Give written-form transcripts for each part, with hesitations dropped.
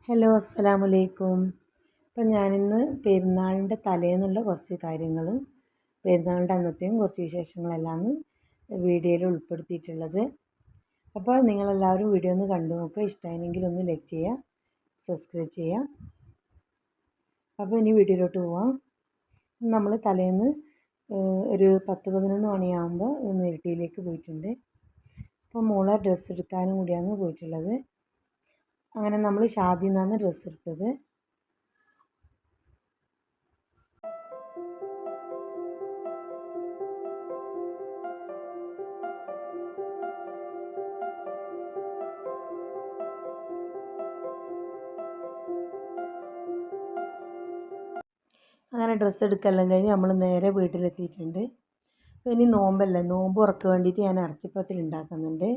Hello അസ്സലാമു അലൈക്കും. ഇപ്പം ഞാനിന്ന് പെരുന്നാളിൻ്റെ തലേന്നുള്ള കുറച്ച് കാര്യങ്ങളും പെരുന്നാളിൻ്റെ അന്നത്തെയും കുറച്ച് വിശേഷങ്ങളെല്ലാം വീഡിയോയിൽ ഉൾപ്പെടുത്തിയിട്ടുള്ളത്. അപ്പോൾ നിങ്ങളെല്ലാവരും വീഡിയോ ഒന്ന് കണ്ടു നോക്കുക. ഇഷ്ടമായെങ്കിൽ ഒന്ന് ലൈക്ക് ചെയ്യുക, സബ്സ്ക്രൈബ് ചെയ്യുക. അപ്പോൾ ഇനി വീഡിയോയിലോട്ട് പോവാം. നമ്മൾ തലേന്ന് ഒരു 10-11 മണിയാകുമ്പോൾ ഒന്ന് ഇരിട്ടിയിലേക്ക് പോയിട്ടുണ്ട്. അപ്പോൾ മോളെ ഡ്രസ്സ് എടുക്കാനും കൂടിയാണ് പോയിട്ടുള്ളത്. അങ്ങനെ നമ്മൾ ഷാദിയിൽ നിന്നാണ് ഡ്രസ്സ് എടുത്തത്. അങ്ങനെ ഡ്രസ്സ് എടുക്കെല്ലാം കഴിഞ്ഞ് നമ്മൾ നേരെ വീട്ടിലെത്തിയിട്ടുണ്ട്. ഇനി നോമ്പല്ലേ, നോമ്പ് ഉറക്ക് വേണ്ടിയിട്ട് ഞാൻ ഇറച്ചിപ്പത്തിൽ ഉണ്ടാക്കുന്നുണ്ട്.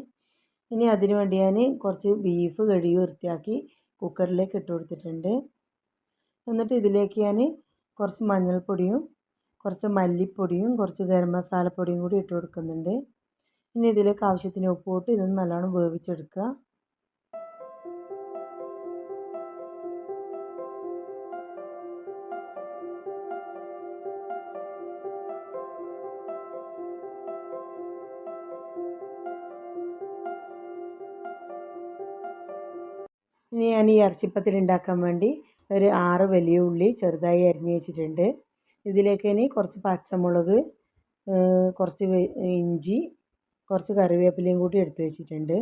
ഇനി അതിന് വേണ്ടി ഞാൻ കുറച്ച് ബീഫ് കഴുകി വൃത്തിയാക്കി കുക്കറിലേക്ക് ഇട്ട് കൊടുത്തിട്ടുണ്ട്. എന്നിട്ട് ഇതിലേക്ക് ഞാൻ കുറച്ച് മഞ്ഞൾപ്പൊടിയും കുറച്ച് മല്ലിപ്പൊടിയും കുറച്ച് ഗരം മസാലപ്പൊടിയും കൂടി ഇട്ട് കൊടുക്കുന്നുണ്ട്. ഇനി ഇതിലേക്ക് ആവശ്യത്തിന് ഉപ്പ് ഇട്ട് ഇതൊന്ന് നല്ലോണം വേവിച്ചെടുക്കുക. ഇനി ഞാൻ ഈ ഇറച്ചിപ്പത്തിൽ ഉണ്ടാക്കാൻ വേണ്ടി ഒരു 6 വലിയ ഉള്ളി ചെറുതായി അരിഞ്ഞ് വെച്ചിട്ടുണ്ട്. ഇതിലേക്ക് ഇനി കുറച്ച് പച്ചമുളക്, കുറച്ച് ഇഞ്ചി, കുറച്ച് കറിവേപ്പിലയും കൂടി എടുത്ത് വെച്ചിട്ടുണ്ട്.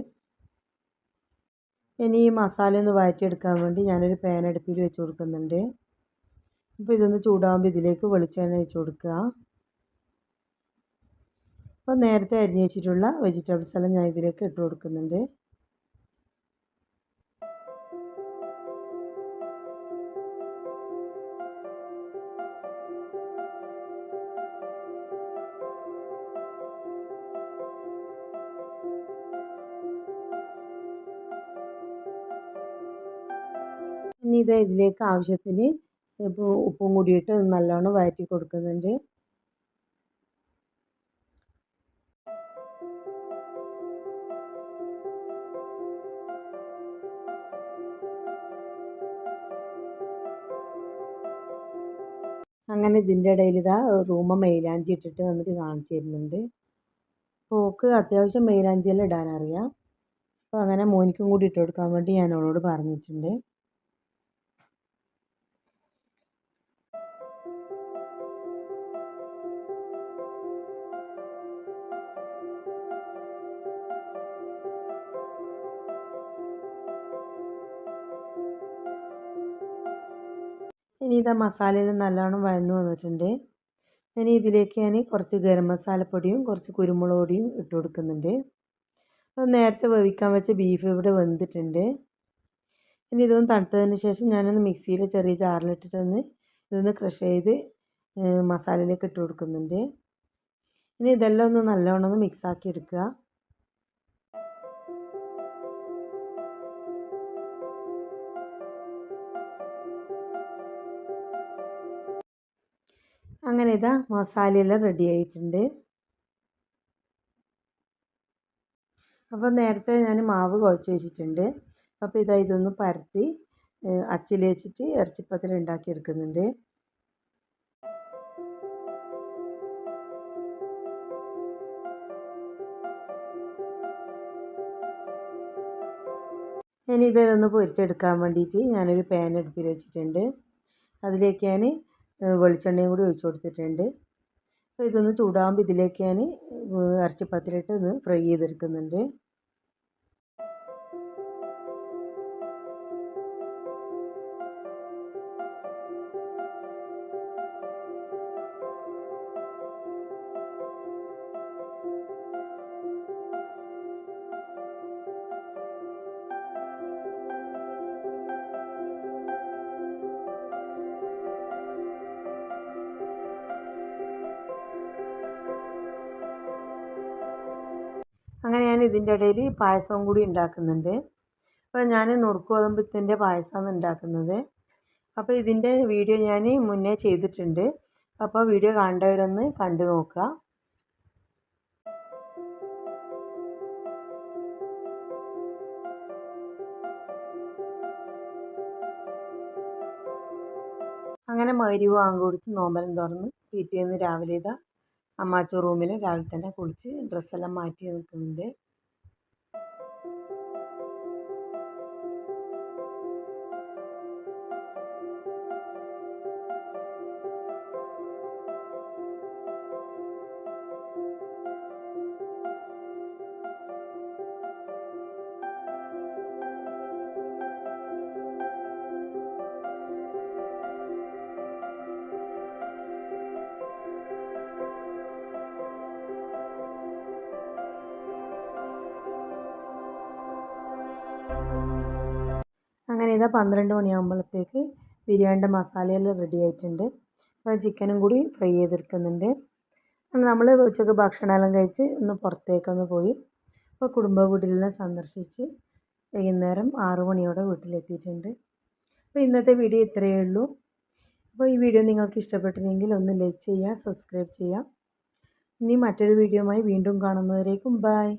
ഇനി ഈ മസാല ഒന്ന് വഴറ്റിയെടുക്കാൻ വേണ്ടി ഞാനൊരു പാൻ അടുപ്പിൽ വെച്ച് കൊടുക്കുന്നുണ്ട്. അപ്പോൾ ഇതൊന്ന് ചൂടാകുമ്പോൾ ഇതിലേക്ക് വെളിച്ചെണ്ണ ഒഴിച്ച് കൊടുക്കുക. അപ്പോൾ നേരത്തെ അരിഞ്ഞ് വെച്ചിട്ടുള്ള വെജിറ്റബിൾസ് എല്ലാം ഞാൻ ഇതിലേക്ക് ഇട്ട് കൊടുക്കുന്നുണ്ട്. ഇനി ഇതിലേക്ക് ആവശ്യത്തിന് ഇപ്പോൾ ഉപ്പും കൂടിയിട്ട് നല്ലോണം വഴറ്റി കൊടുക്കുന്നുണ്ട്. അങ്ങനെ ഇതിൻ്റെ ഇടയിൽ ഇതാ റൂമ മൈലാഞ്ചി ഇട്ടിട്ട് വന്നിട്ട് കാണിച്ചു തരുന്നുണ്ട്. അപ്പോൾ ഓക്ക് അത്യാവശ്യം മൈലാഞ്ചിയെല്ലാം ഇടാനറിയാം. അപ്പോൾ അങ്ങനെ മോനിക്കും കൂടി ഇട്ട് കൊടുക്കാൻ വേണ്ടി ഞാൻ അവളോട് പറഞ്ഞിട്ടുണ്ട്. ഇനി ഇതാ മസാലയെല്ലാം നല്ലോണം വഴന്നു വന്നിട്ടുണ്ട്. ഇനി ഇതിലേക്ക് ഞാൻ കുറച്ച് ഗരം മസാലപ്പൊടിയും കുറച്ച് കുരുമുളക് പൊടിയും ഇട്ട് കൊടുക്കുന്നുണ്ട്. അപ്പോൾ നേരത്തെ വേവിക്കാൻ വെച്ച ബീഫ് ഇവിടെ വെന്തിട്ടുണ്ട്. ഇനി ഇതൊന്ന് തണുത്തതിന് ശേഷം ഞാനൊന്ന് മിക്സിയിൽ ചെറിയ ജാറിലിട്ടിട്ടൊന്ന് ഇതൊന്ന് ക്രഷ് ചെയ്ത് മസാലയിലേക്ക് ഇട്ട് കൊടുക്കുന്നുണ്ട്. ഇനി ഇതെല്ലാം ഒന്ന് നല്ലോണം ഒന്ന് മിക്സാക്കി എടുക്കുക. അങ്ങനെ ഇതാ മസാലയെല്ലാം റെഡി ആയിട്ടുണ്ട്. അപ്പോൾ നേരത്തെ ഞാൻ മാവ് കുഴച്ച് വെച്ചിട്ടുണ്ട്. അപ്പോൾ ഇതൊന്ന് പരത്തി അച്ചിൽ വെച്ചിട്ട് ഇറച്ചിപ്പത്തിൽ ഉണ്ടാക്കിയെടുക്കുന്നുണ്ട്. ഇനി ഇതൊന്ന് പൊരിച്ചെടുക്കാൻ വേണ്ടിയിട്ട് ഞാനൊരു പാൻ അടുപ്പിൽ വെച്ചിട്ടുണ്ട്. അതിലേക്ക് ഞാൻ വെളിച്ചെണ്ണയും കൂടി ഒഴിച്ച് കൊടുത്തിട്ടുണ്ട്. അപ്പോൾ ഇതൊന്ന് ചൂടാകുമ്പോൾ ഇതിലേക്ക് ഞാൻ ഇറച്ചിപ്പത്തിലിട്ട് ഒന്ന് ഫ്രൈ ചെയ്തെടുക്കുന്നുണ്ട്. അങ്ങനെ ഞാൻ ഇതിൻ്റെ ഇടയിൽ പായസവും കൂടി ഉണ്ടാക്കുന്നുണ്ട്. അപ്പോൾ ഞാൻ നുറുക്ക് ഗോതമ്പത്തിൻ്റെ പായസമാണ് ഉണ്ടാക്കുന്നത്. അപ്പോൾ ഇതിൻ്റെ വീഡിയോ ഞാൻ മുന്നേ ചെയ്തിട്ടുണ്ട്. അപ്പോൾ വീഡിയോ കണ്ടവരൊന്ന് കണ്ടു നോക്കുക. അങ്ങനെ മഗ്‌രിബ് ബാങ്ക് കൊടുത്ത് നോമ്പെല്ലാം തുറന്ന് പിറ്റേന്ന് രാവിലെ ഇതാ അമ്മാച്ചി റൂമിൽ രാവിലെ തന്നെ കുളിച്ച് ഡ്രസ്സെല്ലാം മാറ്റി നിൽക്കുന്നുണ്ട്. അങ്ങനെ ഇതാ 12 മണിയാകുമ്പോഴത്തേക്ക് ബിരിയാണിയുടെ മസാലയെല്ലാം റെഡി ആയിട്ടുണ്ട്. അപ്പോൾ ചിക്കനും കൂടി ഫ്രൈ ചെയ്തെടുക്കുന്നുണ്ട്. നമ്മൾ ഉച്ചക്ക് ഭക്ഷണമെല്ലാം കഴിച്ച് ഒന്ന് പുറത്തേക്കൊന്ന് പോയി. അപ്പോൾ കുടുംബ വീട്ടിലെല്ലാം സന്ദർശിച്ച് വൈകുന്നേരം 6 മണിയോടെ വീട്ടിലെത്തിയിട്ടുണ്ട്. അപ്പോൾ ഇന്നത്തെ വീഡിയോ ഇത്രയേ ഉള്ളൂ. അപ്പോൾ ഈ വീഡിയോ നിങ്ങൾക്ക് ഇഷ്ടപ്പെട്ടില്ലെങ്കിൽ ഒന്ന് ലൈക്ക് ചെയ്യുക, സബ്സ്ക്രൈബ് ചെയ്യുക. ഇനി മറ്റൊരു വീഡിയോയുമായി വീണ്ടും കാണുന്നവരേക്കും ബൈ.